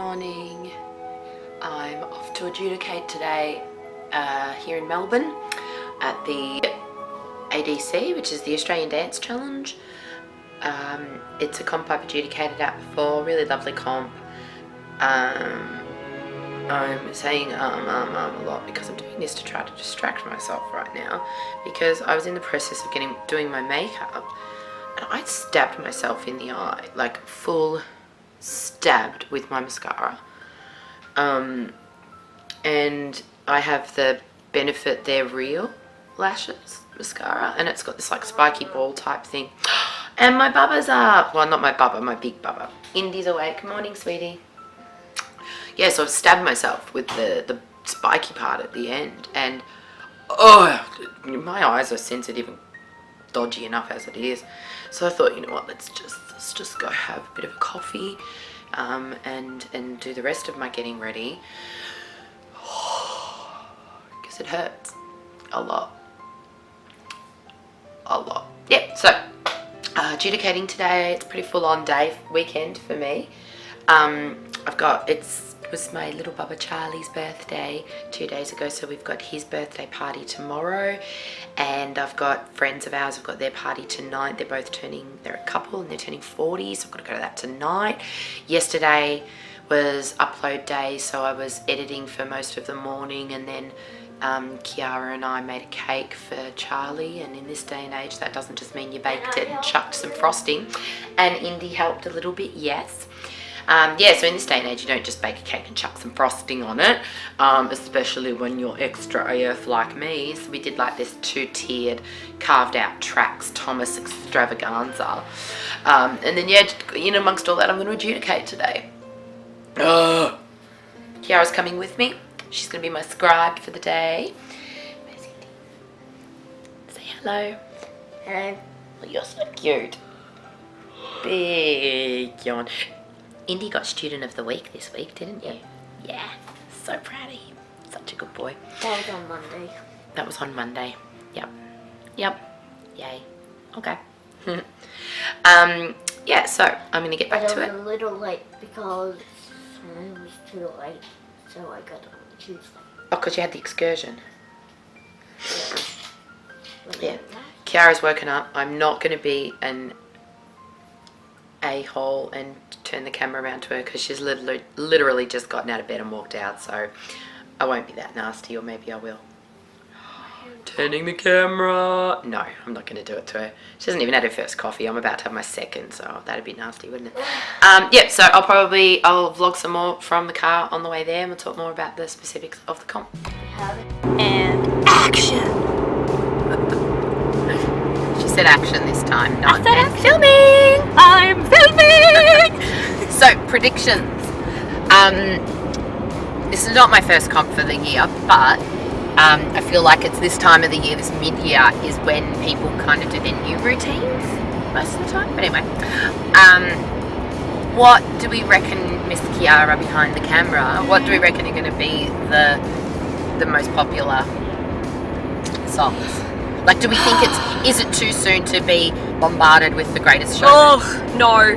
morning. I'm off to Adjudicator today here in Melbourne at the ADC, which is the Australian Dance Challenge. It's a comp I've adjudicated at before, really lovely comp. I'm saying a lot because I'm doing this to try to distract myself right now, because I was in the process of doing my makeup and I stabbed myself in the eye, like full stabbed with my mascara. And I have the Benefit They're Real Lashes mascara, and it's got this like spiky ball type thing. And my bubba's up. Well, not my bubba, my big bubba. Indy's awake. Morning, sweetie. Yeah, so I've stabbed myself with the spiky part at the end, and oh, my eyes are sensitive and dodgy enough as it is. So I thought, you know what, let's just go have a bit of a coffee, and do the rest of my getting ready, because it hurts a lot. Yeah, so adjudicating today. It's a pretty full-on weekend for me. It was my little bubba Charlie's birthday 2 days ago, so we've got his birthday party tomorrow, and I've got friends of ours, I've got their party tonight. They're a couple, and they're turning 40, so I've got to go to that tonight. Yesterday was upload day, so I was editing for most of the morning, and then Kiarra and I made a cake for Charlie, and in this day and age that doesn't just mean you baked it and chucked some frosting, and Indy helped a little bit, yes. Yeah, so in this day and age you don't just bake a cake and chuck some frosting on it, especially when you're extra AF like me. So we did like this 2-tiered carved out Trax Thomas extravaganza, and then yeah, in amongst all that I'm going to adjudicate today. Kiara's coming with me. She's going to be my scribe for the day. Say hello. Hello. Oh, you're so cute. Big yawn. Indy got Student of the Week this week, didn't you? Yeah. So proud of him. Such a good boy. That was on Monday. That was on Monday. Yep. Yay. Okay. Yeah, so I'm going to get back to it. I was a little late because it was too late, so I got on Tuesday. Oh, because you had the excursion. Yeah. Kiara's woken up. I'm not going to be an a-hole and turn the camera around to her, because she's literally just gotten out of bed and walked out, so I won't be that nasty, or maybe I will. Turning the camera. No, I'm not going to do it to her. She hasn't even had her first coffee. I'm about to have my second, so that'd be nasty, wouldn't it? Yeah, so I'll vlog some more from the car on the way there, and we'll talk more about the specifics of the comp. And action! She said action this time, not I said I'm filming! I'm filming! So, predictions. This is not my first comp for the year, but I feel like it's this time of the year, this mid-year, is when people kind of do their new routines most of the time. But anyway, what do we reckon, Miss Kiarra behind the camera, what do we reckon are going to be the most popular songs? Like, do we think is it too soon to be bombarded with the greatest show? Oh, no.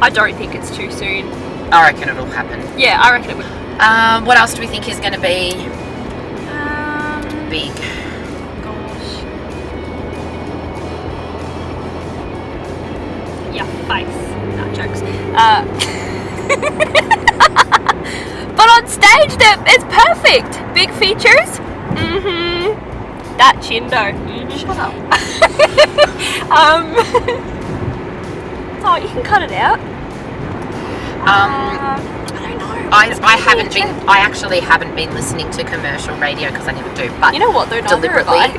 I don't think it's too soon. I reckon it'll happen. Yeah, I reckon it will. What else do we think is going to be big? Gosh. Yeah, face. No, jokes. But on stage, it's perfect. Big features. That chindo. Shut up. Oh, you can cut it out. I don't know. I actually haven't been listening to commercial radio, because I never do. But you know what? They're deliberately.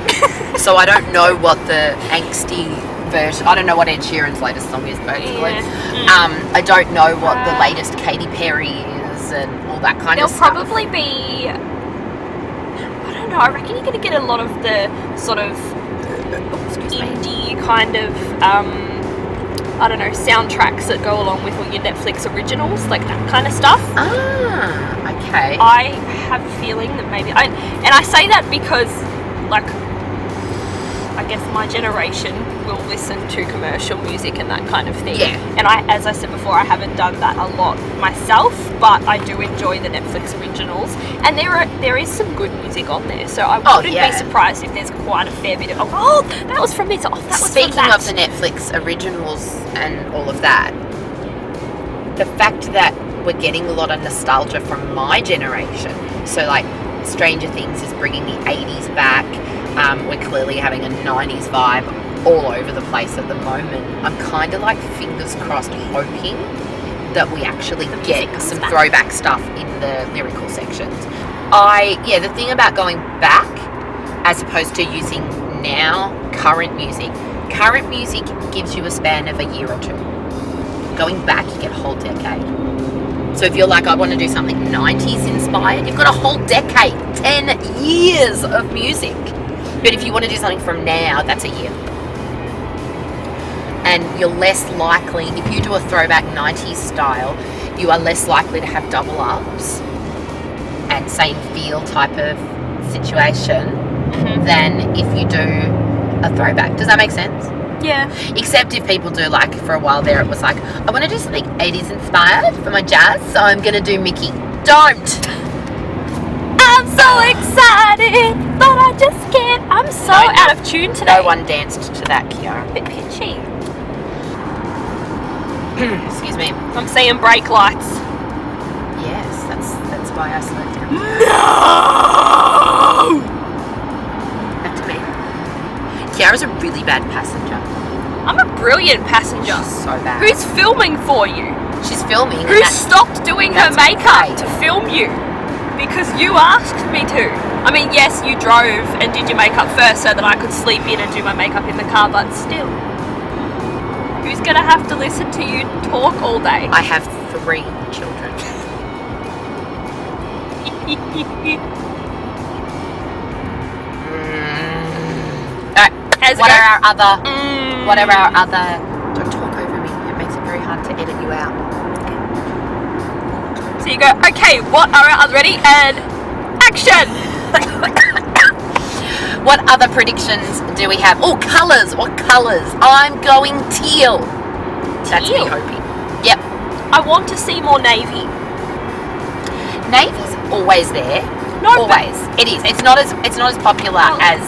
So I don't know what the angsty version. I don't know what Ed Sheeran's latest song is, basically. Yeah. I don't know what the latest Katy Perry is and all that kind of stuff. There'll probably be. I don't know. I reckon you're going to get a lot of the sort of indie kind of. I don't know, soundtracks that go along with all your Netflix originals, like that kind of stuff. Ah, okay. I have a feeling that maybe, and I say that because, like, I guess my generation will listen to commercial music and that kind of thing. Yeah. And as I said before, I haven't done that a lot myself, but I do enjoy the Netflix originals, and there is some good music on there. So I wouldn't be surprised if there's quite a fair bit of that was from this. That was Speaking from that. of the Netflix originals and all of that, the fact that we're getting a lot of nostalgia from my generation. So like Stranger Things is bringing the 80s back. We're clearly having a 90s vibe all over the place at the moment. I'm kind of like fingers crossed hoping that we actually get some throwback stuff in the lyrical sections. The thing about going back as opposed to using now current music gives you a span of a year or two. Going back, you get a whole decade. So if you're like, I want to do something 90s inspired, you've got a whole decade, 10 years of music. But if you want to do something from now, that's a year. And you're less likely, if you do a throwback 90s style, you are less likely to have double ups and same feel type of situation than if you do a throwback. Does that make sense? Yeah. Except if people do, like, for a while there, it was like, I want to do something 80s inspired for my jazz, so I'm going to do Mickey. Don't! I'm so excited, but I just can't. I'm so out of tune today. No one danced to that, Kiarra. A bit pitchy. Excuse me. I'm seeing brake lights. Yes, that's why I slowed down. No! Back to me. Kiara's a really bad passenger. I'm a brilliant passenger. She's so bad. Who's filming for you? She's filming. Who stopped doing her makeup great. to film you? Because you asked me to. I mean, yes, you drove and did your makeup first so that I could sleep in and do my makeup in the car, but still. Who's going to have to listen to you talk all day? I have 3 children. Alright, what are our other... Don't talk over me. It makes it very hard to edit you out. So you go, okay, what are our other... Ready? And action! What other predictions do we have? Oh, colours. What colours? I'm going teal. That's me hoping. Yep. I want to see more navy. Navy's always there. No, always. It is. It's not as popular as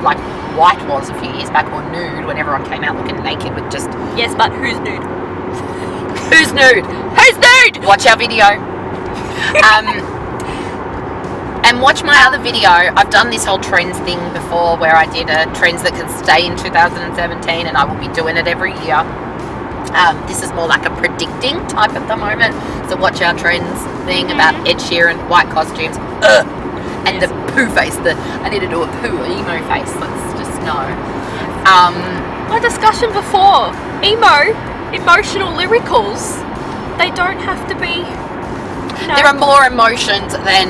like white was a few years back, or nude, when everyone came out looking naked with just... Yes, but who's nude? Who's nude? Who's nude? Watch our video. And watch my other video. I've done this whole trends thing before where I did a trends that can stay in 2017, and I will be doing it every year. This is more like a predicting type at the moment. So watch our trends thing about Ed Sheeran, white costumes, and the poo face. I need to do a poo emo face. Let's just know. My discussion before, emotional lyricals, they don't have to be, There are more emotions than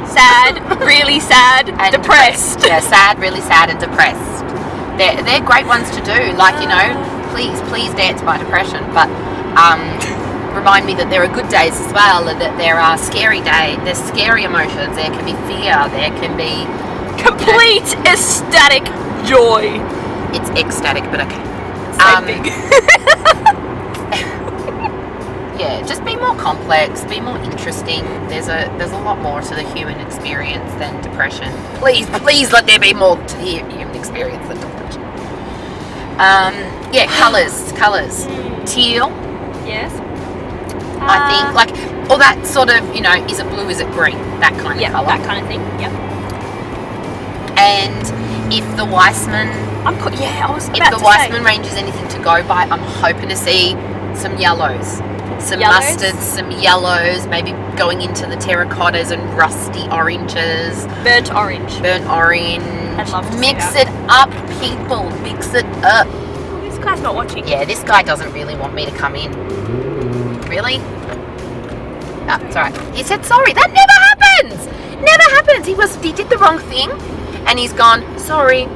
sad, really sad, and depressed. Yeah, sad, really sad, and depressed. They're great ones to do. Like, please dance my depression. But remind me that there are good days as well, and that there are scary days. There's scary emotions. There can be fear. There can be complete ecstatic joy. It's ecstatic, but okay. Same thing. Yeah, just be more complex, be more interesting. There's a lot more to the human experience than depression. Please let there be more to the human experience than depression. Colours. Teal. Yes. I think, like, all that sort of, is it blue, is it green? That kind of colour. That kind of thing, yep. And if the Weissman... If the Weissman range is anything to go by, I'm hoping to see some yellows. Some mustards, some yellows, maybe going into the terracottas and rusty oranges. Burnt orange. I'd love to mix see it up, people. Mix it up. Oh, this guy's not watching. Yeah, this guy doesn't really want me to come in. Really? Oh, it's alright. He said sorry. That never happens. Never happens. He did the wrong thing, and he's gone, sorry.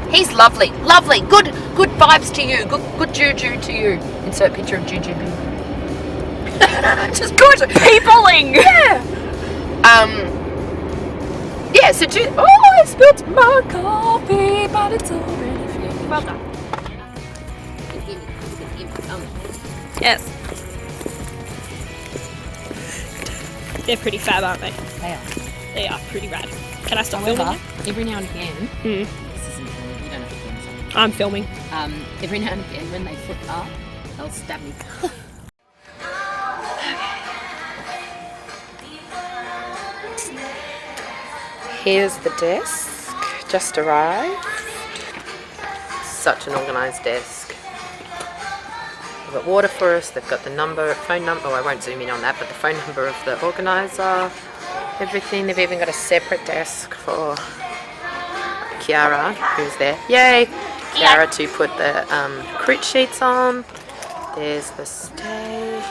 He's lovely. Good vibes to you. Good juju to you. Insert picture of juju. Just good. Peopling. Yeah. yeah, so I spilled my coffee, but it's already finished. Well done. Oh. Yes. They're pretty fab, aren't they? They are. They are pretty rad. Can I stop filming? Every now and again, this isn't filming, you don't have to film something. I'm filming. Every now and again, when they flip up, they'll stab me. Here's the desk, just arrived. Such an organised desk. They've got water for us, they've got the phone number, I won't zoom in on that, but the phone number of the organiser, everything. They've even got a separate desk for Kiarra, who's there. Yay! Kiarra to put the crit sheets on. There's the stage.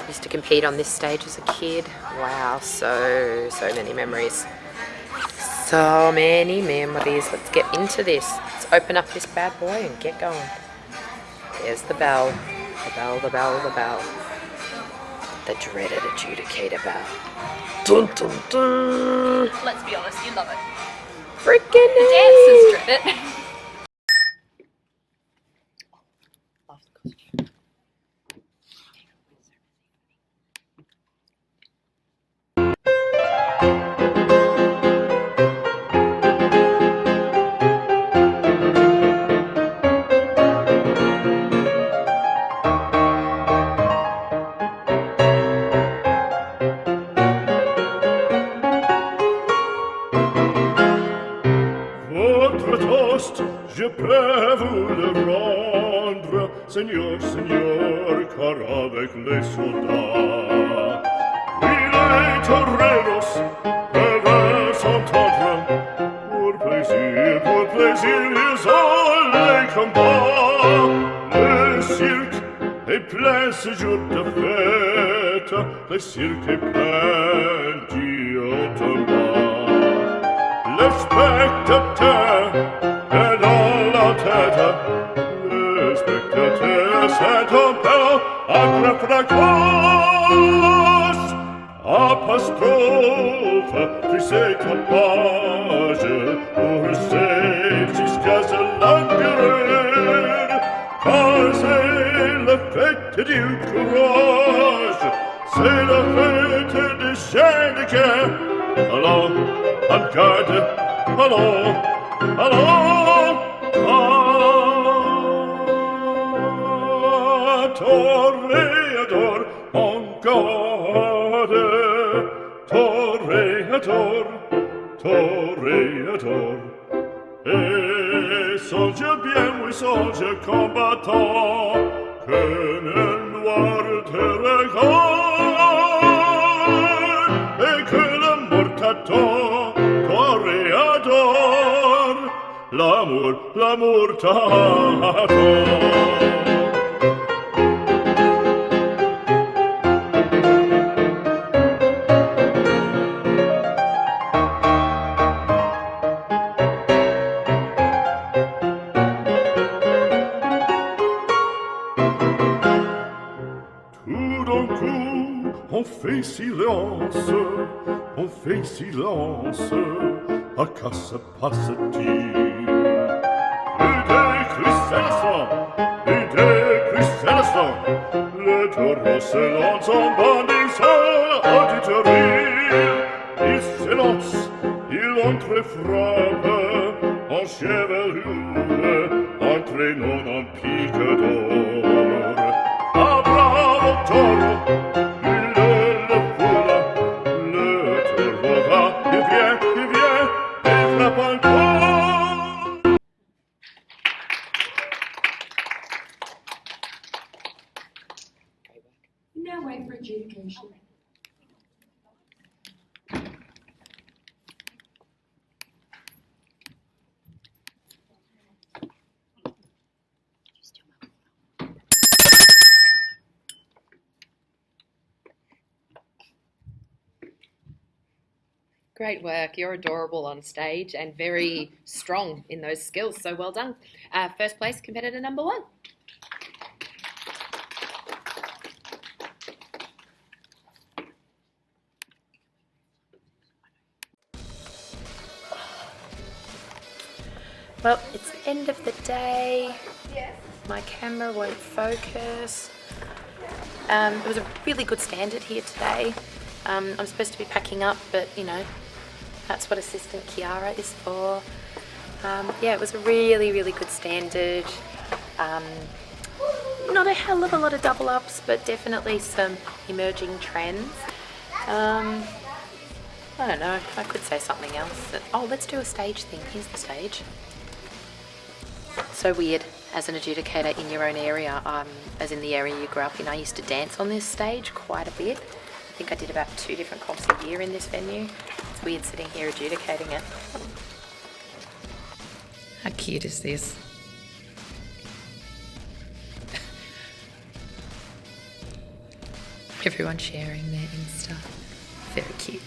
Used to compete on this stage as a kid. Wow, so many memories. So many memories. Let's get into this. Let's open up this bad boy and get going. There's the bell. The bell, the bell, the bell. The dreaded adjudicator bell. Dun dun dun. Let's be honest, you love it. Freaking The dancers dread it. Je peux vous le rendre, Seigneur, Seigneur, car avec les soldats, oui, les toreros peuvent s'entendre. Pour plaisir, ils ont les combats. Le cirque est plein ce jour de fête, le cirque est plein d'automate. Le spectateur est dans la tête, le spectateur s'est appelé à craquage, apostrophe, puis c'est tapage, pour c'est jusqu'à se l'engueuler, car c'est la fête du courage, c'est la fête des gens de guerre. Allons, en garde, allons, allons, Toreador, en garde, Toreador, Toreador. Et songe bien, oui, songe combattant, que le noir te regarde, et que le mort t'attend, Toreador, l'amour t'attend. On fait silence, Aakash passe-t-il. Plus de cristallisant, le taureau se lance en bandit seul auditorie. Il s'élance, il entre et frappe, en chevelure, entraînant en pique d'or. Ah, bravo taureau! Now wait for adjudication. Great work. You're adorable on stage and very strong in those skills. So well done. First place, competitor number 1. Well, it's the end of the day. My camera won't focus. It was a really good standard here today. I'm supposed to be packing up, but you know, that's what assistant Kiarra is for. Yeah, it was a really, really good standard. Not a hell of a lot of double ups, but definitely some emerging trends. I don't know, I could say something else. Oh, let's do a stage thing. Here's the stage. So weird as an adjudicator in your own area, as in the area you grew up in. I used to dance on this stage quite a bit. I think I did about 2 different comps a year in this venue. It's weird sitting here adjudicating it. How cute is this? Everyone sharing their Insta. Very cute.